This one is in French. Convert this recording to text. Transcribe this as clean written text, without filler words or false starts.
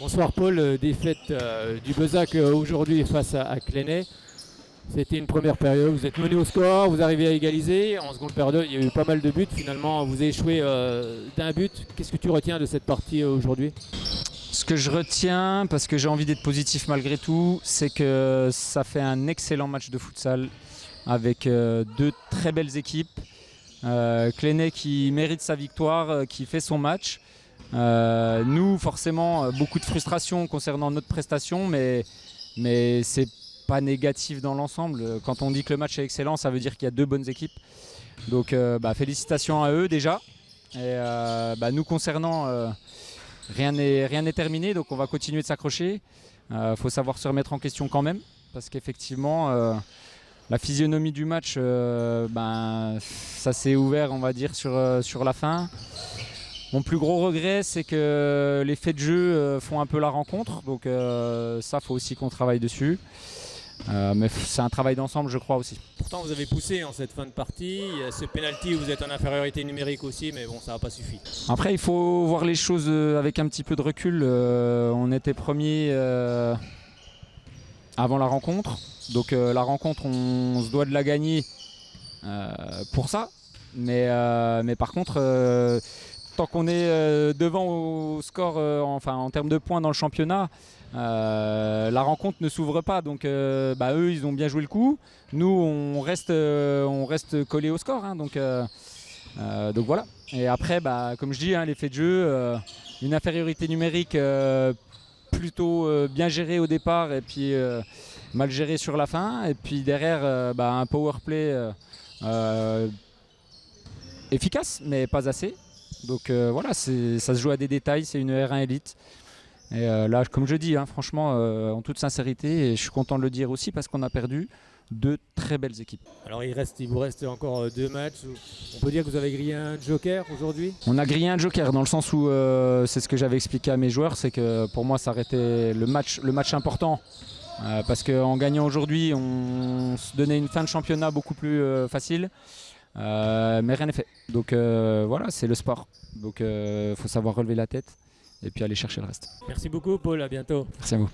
Bonsoir Paul, défaite du Bezac aujourd'hui face à Clenay. C'était une première période, vous êtes mené au score, vous arrivez à égaliser. En seconde période, il y a eu pas mal de buts. Finalement, vous avez échoué d'un but. Qu'est-ce que tu retiens de cette partie aujourd'hui? Ce que je retiens, parce que j'ai envie d'être positif malgré tout, c'est que ça fait un excellent match de futsal avec deux très belles équipes. Clenay qui mérite sa victoire, qui fait son match. Nous, forcément, beaucoup de frustration concernant notre prestation, mais c'est pas négatif dans l'ensemble. Quand on dit que le match est excellent, ça veut dire qu'il y a deux bonnes équipes. Donc félicitations à eux déjà. Et nous concernant, rien n'est terminé, donc on va continuer de s'accrocher. Faut savoir se remettre en question quand même, parce qu'effectivement, la physionomie du match, ça s'est ouvert, on va dire, sur la fin. Mon plus gros regret, c'est que les faits de jeu font un peu la rencontre, donc ça, faut aussi qu'on travaille dessus. Mais c'est un travail d'ensemble, je crois aussi. Pourtant, vous avez poussé en cette fin de partie. Il y a ce penalty où vous êtes en infériorité numérique aussi, mais bon, ça n'a pas suffi. Après, il faut voir les choses avec un petit peu de recul. On était premier avant la rencontre. Donc la rencontre, on se doit de la gagner pour ça. Mais par contre, tant qu'on est devant au score, en termes de points dans le championnat, la rencontre ne s'ouvre pas. Donc eux, ils ont bien joué le coup. Nous, on reste collés au score. Hein, donc voilà. Et après, comme je dis, l'effet de jeu, une infériorité numérique plutôt bien gérée au départ et puis mal gérée sur la fin. Et puis derrière, un power play efficace, mais pas assez. Donc ça se joue à des détails, c'est une R1 élite. Et là, comme je dis, franchement, en toute sincérité, et je suis content de le dire aussi parce qu'on a perdu deux très belles équipes. Alors il vous reste encore deux matchs. On peut dire que vous avez grillé un joker aujourd'hui? On a grillé un joker dans le sens où c'est ce que j'avais expliqué à mes joueurs, c'est que pour moi ça arrêtait le match important. Parce qu'en gagnant aujourd'hui, on se donnait une fin de championnat beaucoup plus facile. Mais rien n'est fait. Donc voilà, c'est le sport. Donc faut savoir relever la tête et puis aller chercher le reste. Merci beaucoup Paul, à bientôt. Merci à vous.